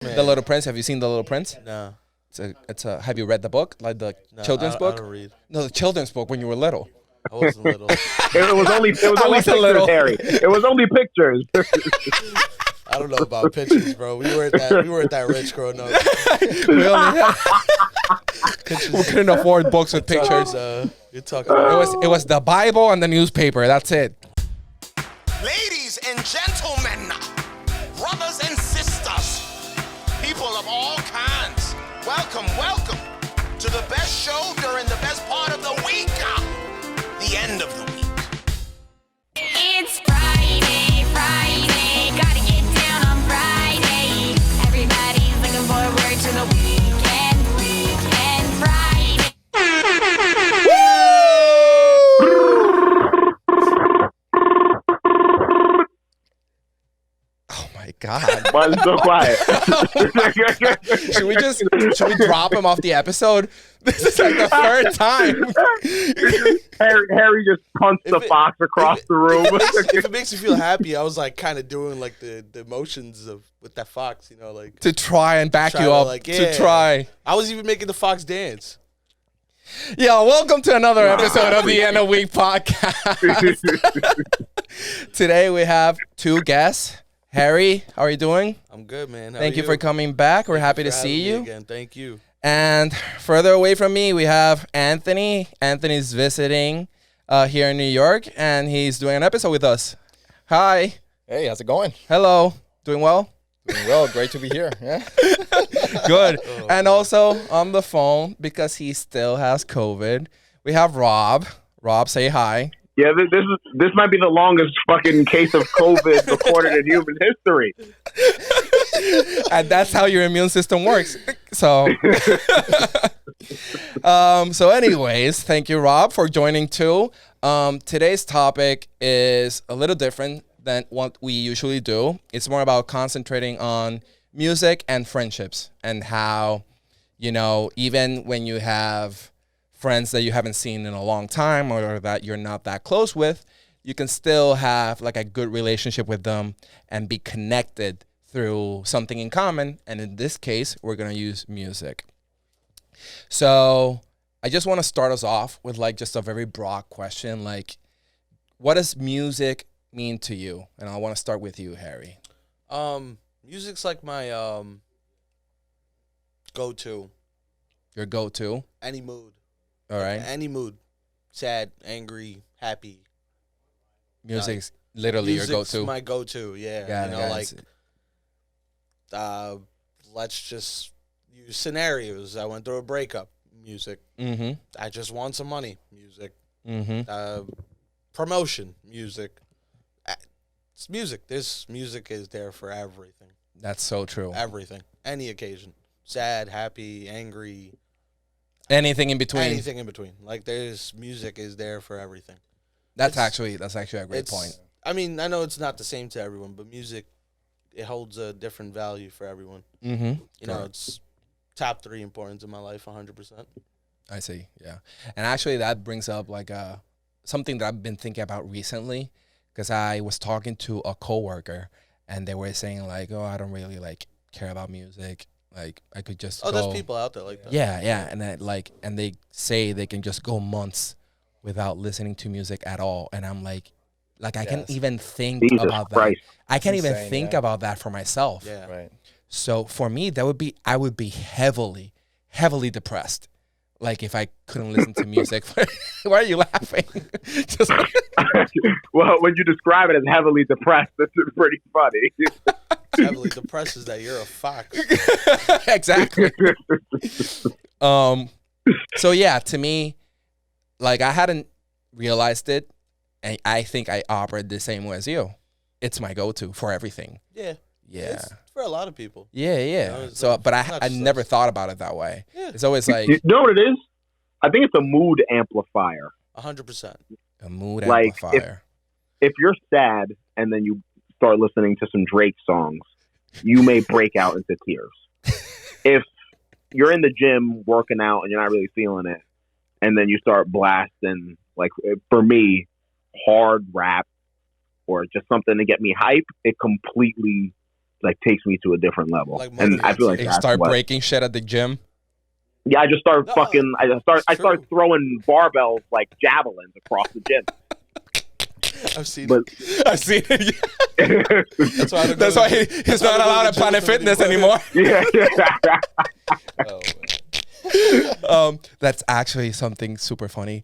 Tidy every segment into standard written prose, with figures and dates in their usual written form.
The Little Prince. Have you seen The Little Prince? No. It's a. Have you read the book, like the No, children's I book? don't read. No, the children's book when you were little. I wasn't little. It was only I was a pictures, little. Harry. It was only pictures. I don't know about pictures, bro. We weren't that rich growing up. We only had. We couldn't afford books with pictures. You're talking about It was the Bible and the newspaper. That's it. Ladies and gentlemen, brothers and sisters, people of all kinds, welcome to the best show during the best part of the week, the end of the week. It's Friday, gotta get down on Friday. Everybody's looking forward to the weekend, Friday. Oh my God. Why is it so quiet? Should we drop him off the episode? This is like the third time. Harry just punched the fox across the room. if it makes you feel happy, I was like kind of doing like the motions of with that fox, like To try and back try you to, up. like, To yeah. try. I was even making the fox dance. Yeah, welcome to another episode of the End of Week podcast. Today we have two guests. Harry, how are you doing? I'm good, man. How Thank are you for coming back. We're happy to for see having me you. again. Thank you. And further away from me, we have Anthony. Anthony's visiting here in New York, and he's doing an episode with us. Hi. Hey, how's it going? Hello. Doing well? Doing well. Great to be here. Yeah. Good. And also on the phone, because he still has COVID, we have Rob. Rob, say hi. Yeah, this might be the longest fucking case of COVID recorded in human history. And that's how your immune system works. So, so anyways, thank you, Rob, for joining too. Today's topic is a little different than what we usually do. It's more about concentrating on music and friendships and how, even when you have friends that you haven't seen in a long time or that you're not that close with, you can still have like a good relationship with them and be connected through something in common. And in this case, we're going to use music. So I just want to start us off with like just a very broad question. Like, what does music mean to you? And I want to start with you, Harry. Music's like my go-to. Your go-to? Any mood. All right. Any mood. Sad, angry, happy. Music's literally your Music's go-to. my go-to, yeah. Got it. Let's just use scenarios. I went through a breakup. Music. Mm-hmm. I just want some money. Music. Mm-hmm. Promotion. Music. It's music. This music is there for everything. That's so true. Everything. Any occasion. Sad, happy, angry. Anything in between. Anything in between. Like there's music is there for everything. That's actually a great point. I mean, I know it's not the same to everyone, but music, it holds a different value for everyone. Mm-hmm. It's top 3 importance in my life, 100%. I see, yeah. And actually that brings up like something that I've been thinking about recently, because I was talking to a coworker and they were saying like, oh, I don't really like care about music. Like I could just go. There's people out there like that. Yeah. And that and they say they can just go months without listening to music at all. And I'm like I can't even think Jesus about Christ. that. I can't even insane, think yeah. about that for myself. Yeah. Right. So for me, I would be heavily depressed. Like if I couldn't listen to music. Why are you laughing? Just Well, when you describe it as heavily depressed, that's pretty funny. Heavily depresses that you're a fox. Exactly. So yeah, to me, like I hadn't realized it, and I think I operate the same way as you. It's my go-to for everything. Yeah. Yeah. It's for a lot of people. Yeah. it's So, like- but it's not I just never us. thought about it that way. Yeah. It's always like You know what it is? I think it's a mood amplifier. 100%. a mood Like, amplifier. If you're sad and then you start listening to some Drake songs, you may break out into tears. If you're in the gym working out and you're not really feeling it, and then you start blasting, like for me, hard rap or just something to get me hype, it completely like takes me to a different level. Like And I feel like You that's start what, breaking shit at the gym. yeah, I just start No, fucking. I start throwing barbells like javelins across the gym. I've seen But it. I see it. That's why, I don't That's go why to- he's that's why I not don't go to allowed the at gym Planet with him Fitness anymore. anymore. yeah, That's actually something super funny.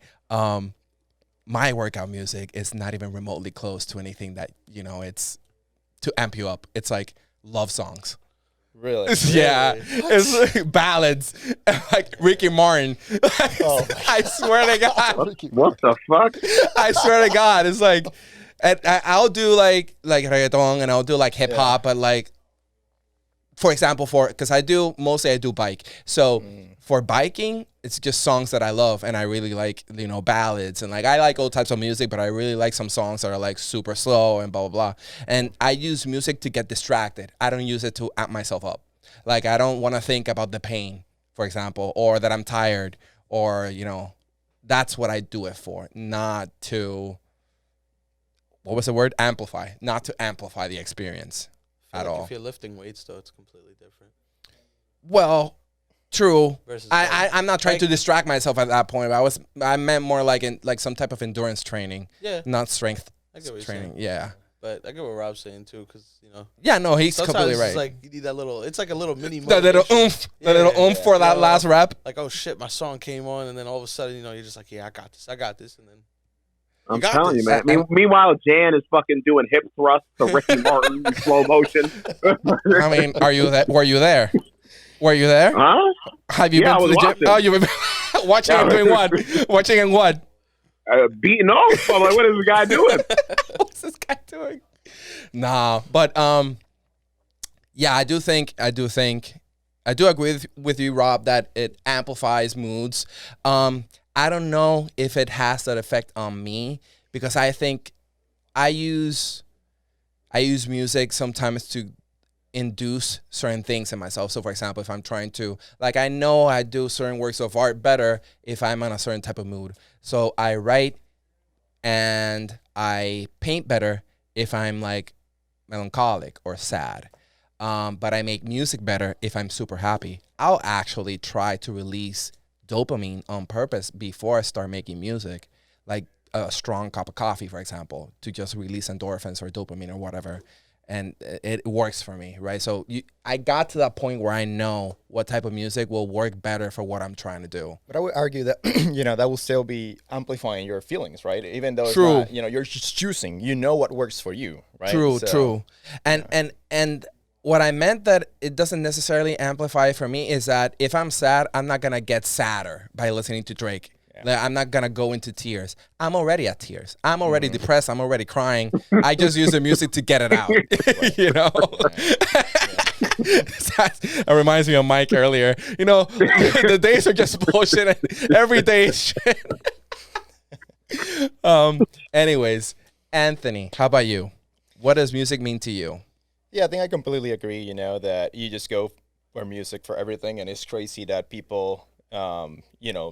My workout music is not even remotely close to anything that, it's to amp you up. It's like love songs. Really? Yeah, it's like ballads, like Ricky Martin. I swear to God. what the fuck? I swear to God, it's like, and I'll do like reggaeton and I'll do like hip hop, but like, for example, because I do bike. So for biking, it's just songs that I love and I really like, ballads and like I like all types of music, but I really like some songs that are like super slow and blah, blah, blah. And I use music to get distracted. I don't use it to amp myself up. Like I don't want to think about the pain, for example, or that I'm tired or, that's what I do it for, not to, what was the word? Amplify, not to amplify the experience at all. If you're lifting weights, though, it's completely different. Well, true. Versus I'm not trying to distract myself at that point. But I meant more like some type of endurance training, Yeah, not strength I get what you're training. saying. Yeah. But I get what Rob's saying too, because Yeah, no, he's sometimes completely it's right. like you need that little. It's like a little mini. The little motivation. oomph for that last rep. Like, oh shit, my song came on, and then all of a sudden, you're just like, yeah, I got this, and then I'm got telling this. you, man. Meanwhile, Jan is fucking doing hip thrusts to Ricky Martin in slow motion. I mean, are you there? Were you there? Were you there? Huh? Have you Yeah, been to I was the gym? watching. Oh, you've been watching him doing what? Watching him what? Beating off. I'm like, what is this guy doing? What's this guy doing? Nah, but yeah, I do agree with you, Rob, that it amplifies moods. I don't know if it has that effect on me because I think I use music sometimes to induce certain things in myself. So for example, if I'm trying to, like, I know I do certain works of art better if I'm on a certain type of mood. So I write and I paint better if I'm like melancholic or sad. But I make music better if I'm super happy. I'll actually try to release dopamine on purpose before I start making music, like a strong cup of coffee, for example, to just release endorphins or dopamine or whatever. And it works for me, right? So I got to that point where I know what type of music will work better for what I'm trying to do. But I would argue that that will still be amplifying your feelings, right? Even though it's True. not, you're just choosing. You know what works for you, right? True. And what I meant that it doesn't necessarily amplify for me is that if I'm sad, I'm not gonna get sadder by listening to Drake. Like, I'm not gonna go into tears. I'm already at tears. I'm already depressed. I'm already crying. I just use the music to get it out. It reminds me of Mike earlier. The days are just bullshit. And every day is shit. Anyways, Anthony, how about you? What does music mean to you? Yeah, I think I completely agree, that you just go for music for everything, and it's crazy that people,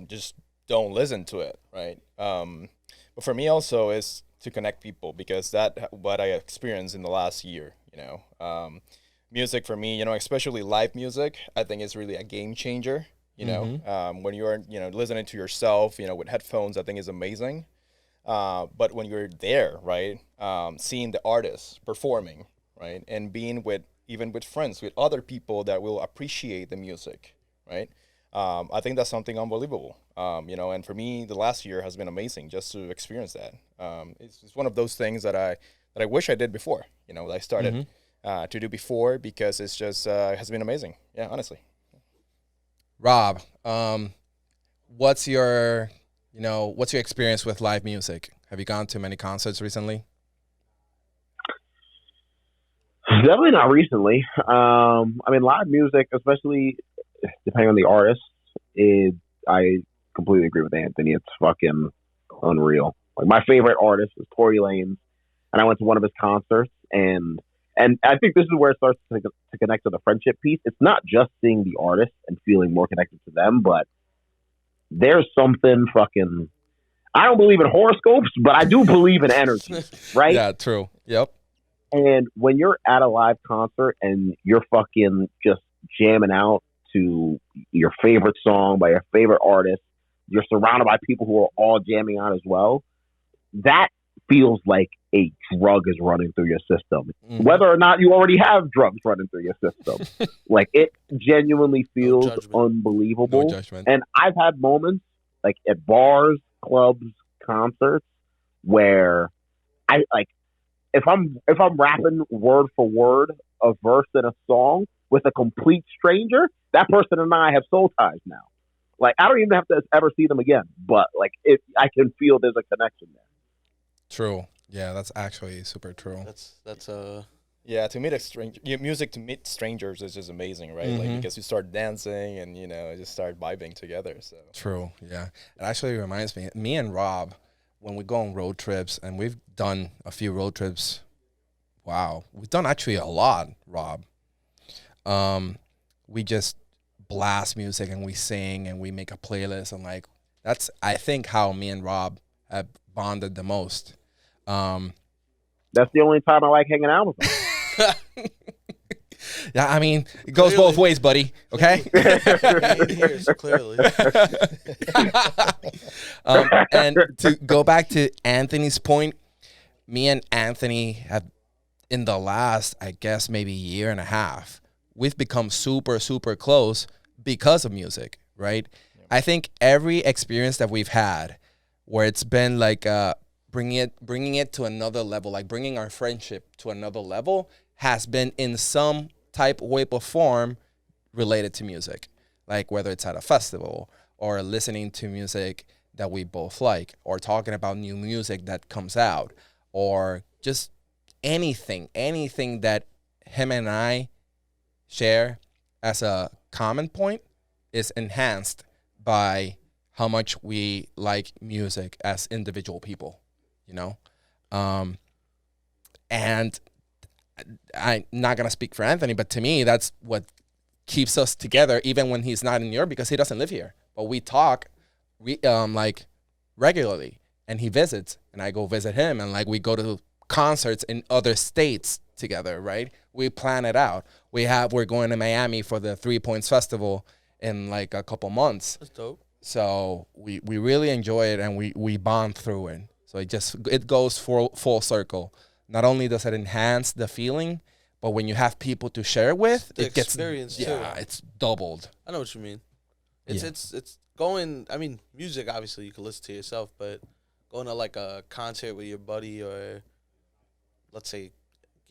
just don't listen to it, right? But for me also is to connect people, because that what I experienced in the last year, music for me, especially live music, I think is really a game changer, when you're, listening to yourself, with headphones, I think is amazing. But when you're there, right, seeing the artists performing, right, and being even with friends, with other people that will appreciate the music, right? I think that's something unbelievable, and for me, the last year has been amazing just to experience that. It's one of those things that I wish I did before, that I started to do before, because it's just has been amazing. Yeah, honestly. Rob, what's your experience with live music? Have you gone to many concerts recently? Definitely not recently. Live music, especially depending on the artist, I completely agree with Anthony. It's fucking unreal. Like, my favorite artist is Tory Lanez, and I went to one of his concerts, and I think this is where it starts to connect to the friendship piece. It's not just seeing the artist and feeling more connected to them, but there's something fucking. I don't believe in horoscopes, but I do believe in energy, right? Yeah, true. Yep. And when you're at a live concert and you're fucking just jamming out to your favorite song by your favorite artist, you're surrounded by people who are all jamming out as well. That feels like a drug is running through your system, whether or not you already have drugs running through your system. Like, it genuinely feels unbelievable. No judgment. And I've had moments like at bars, clubs, concerts where I like if I'm rapping word for word a verse in a song with a complete stranger, that person and I have soul ties now. Like, I don't even have to ever see them again, but like I can feel there's a connection there. True. Yeah, that's actually super true. That's Yeah, to meet music to meet strangers is just amazing, right? Like, because you start dancing and just start vibing together. So True. Yeah, it actually reminds me and Rob, when we go on road trips, and we've done a few road trips. Wow, we've done actually a lot, Rob. We just blast music and we sing and we make a playlist, and like that's, I think, how me and Rob have bonded the most. That's the only time I like hanging out with them. Yeah, I mean, it goes both ways, buddy. Okay. Clearly. And to go back to Anthony's point, me and Anthony have, in the last, I guess, maybe year and a half, we've become super, super close because of music, right? Yeah. I think every experience that we've had where it's been like bringing it to another level, like bringing our friendship to another level, has been in some type, way, or form related to music. Like whether it's at a festival or listening to music that we both like, or talking about new music that comes out, or just anything that him and I share as a common point is enhanced by how much we like music as individual people, and I'm not going to speak for Anthony, but to me, that's what keeps us together, even when he's not in Europe, because he doesn't live here. But we talk like regularly, and he visits, and I go visit him, and like we go to concerts in other states together, right? We plan it out. We're going to Miami for the 3 Points Festival in like a couple months. That's dope. So we really enjoy it, and we bond through it. So it goes full circle. Not only does it enhance the feeling, but when you have people to share it with, it gets it's doubled. I know what you mean. It's going. I mean, music obviously you can listen to yourself, but going to like a concert with your buddy, or let's say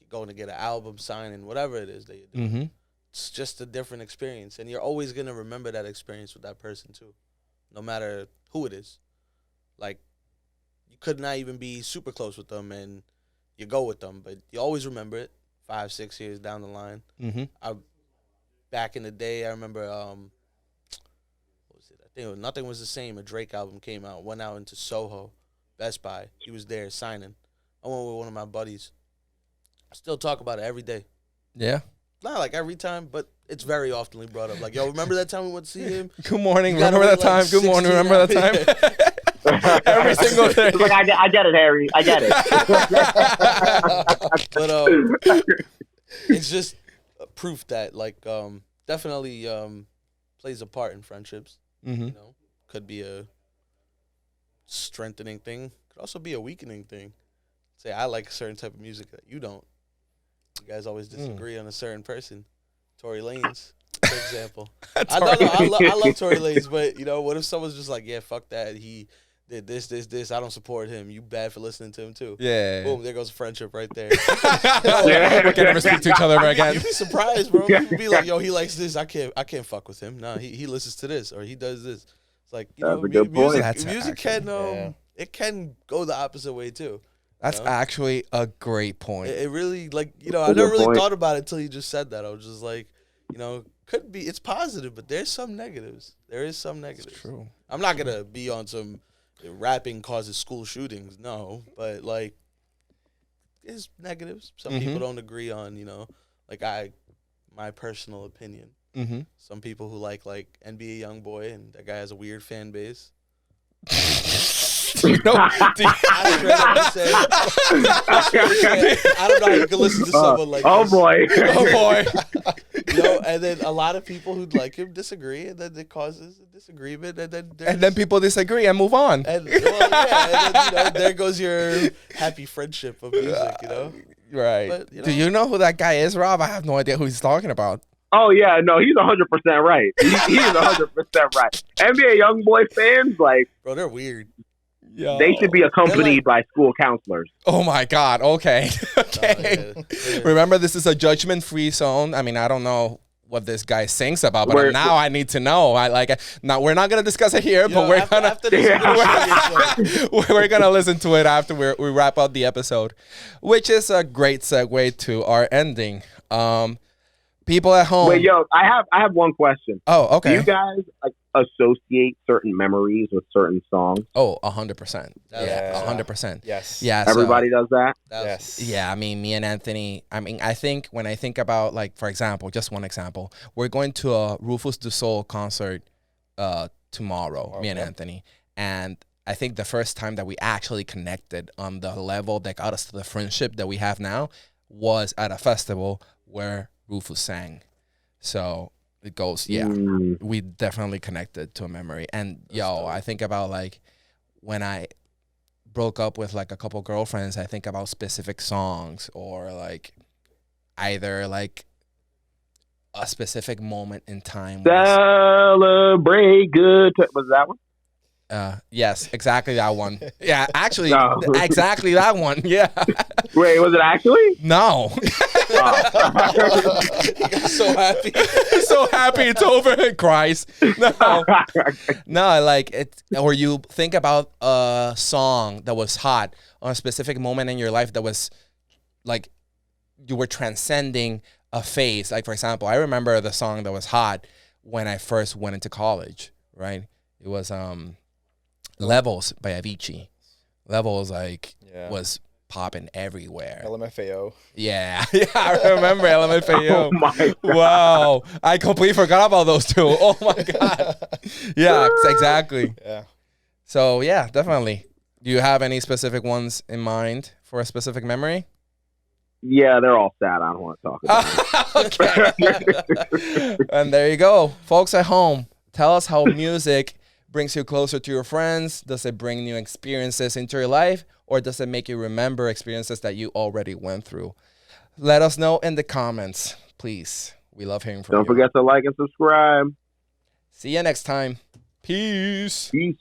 going to get an album signing, whatever it is that you do, it's just a different experience, and you're always gonna remember that experience with that person too, no matter who it is. Like, you could not even be super close with them, and you go with them, but you always remember it 5-6 years down the line. Back in the day, I remember, what was it? I think it was Nothing Was the Same. A Drake album came out, went out into Soho, Best Buy. He was there signing. I went with one of my buddies. I still talk about it every day. Yeah. Not like every time, but it's very oftenly brought up. Like, yo, remember that time we went to see him? Good morning. Remember that time? Good morning. Remember that time? Every single day. It's like, I get it, Harry. I get it. But it's just proof that, like, definitely plays a part in friendships. Could be a strengthening thing. Could also be a weakening thing. Say, I like a certain type of music that you don't. You guys always disagree on a certain person. Tory Lanez, for example. I love Tory Lanez, but, what if someone's just like, yeah, fuck that. He did this. I don't support him. You bad for listening to him, too. Yeah. Boom, there goes friendship right there. We can never speak to each other ever again. You'd be surprised, bro. People be like, yo, he likes this. I can't fuck with him. Nah, he listens to this, or he does this. It's like, That's a good point. Music can, it can go the opposite way, too. That's actually a great point. It really, like, I never really thought about it until you just said that. I was just like, could be, it's positive, but there's some negatives. There is some negatives. It's true. I'm not going to be on some rapping causes school shootings, no. But, like, there's negatives. Some people don't agree on, like my personal opinion. Some people who like NBA Youngboy, and that guy has a weird fan base. know? Do you, I straight up just said, I don't know how you can listen to someone like oh this. boy. oh boy. And then a lot of people who like him disagree, and then it causes a disagreement, and then And then people disagree and move on. and then there goes your happy friendship of music, Right. But, Do you know who that guy is, Rob? I have no idea who he's talking about. Oh yeah, no, he's 100% right. He is 100% right. NBA YoungBoy fans, like, Bro, they're weird. Yeah. they should be accompanied by school counselors. Oh my God. Okay. okay. Yeah. Remember, this is a judgment-free zone. I mean, I don't know what this guy sings about, but We're- now I need to know. I like. Now we're not gonna discuss it here, but After this, we're gonna listen to it after we wrap up the episode, which is a great segue to our ending. People at home. Wait, yo, I have one question. Oh, Do okay. you guys like associate certain memories with certain songs? Oh, 100%. Yeah, Yeah. 100%. Yes. Yeah. so- Everybody does that. Yes. Yeah, I mean, me and Anthony, I mean, I think when I think about, like, for example, just one example, we're going to a Rufus Du Sol concert tomorrow, me and Okay. Anthony. And I think the first time that we actually connected on the level that got us to the friendship that we have now was at a festival where Rufus sang. So it goes, yeah, we definitely connected to a memory. And I think about, like, when I broke up with like a couple girlfriends, I think about specific songs or like either like a specific moment in time. Celebrate good. Was that one? Yes, exactly that one. Yeah, actually, No. exactly that one. Yeah. Wait, was it actually? No. He got so happy. So happy it's over and cries. No. No, like it, or you think about a song that was hot on a specific moment in your life that was like you were transcending a phase. Like, for example, I remember the song that was hot when I first went into college, right? It was Levels by Avicii. Levels was popping everywhere. LMFAO. Yeah, yeah, I remember LMFAO. Oh my God. Wow, I completely forgot about those two. Oh my God. Yeah, exactly. Yeah. So yeah, definitely. Do you have any specific ones in mind for a specific memory? Yeah, they're all sad. I don't want to talk about Okay. And there you go, folks at home. Tell us how music brings you closer to your friends. Does it bring new experiences into your life, or does it make you remember experiences that you already went through? Let us know in the comments, please. We love hearing from you. Don't forget to like and subscribe. See you next time. Peace. Peace.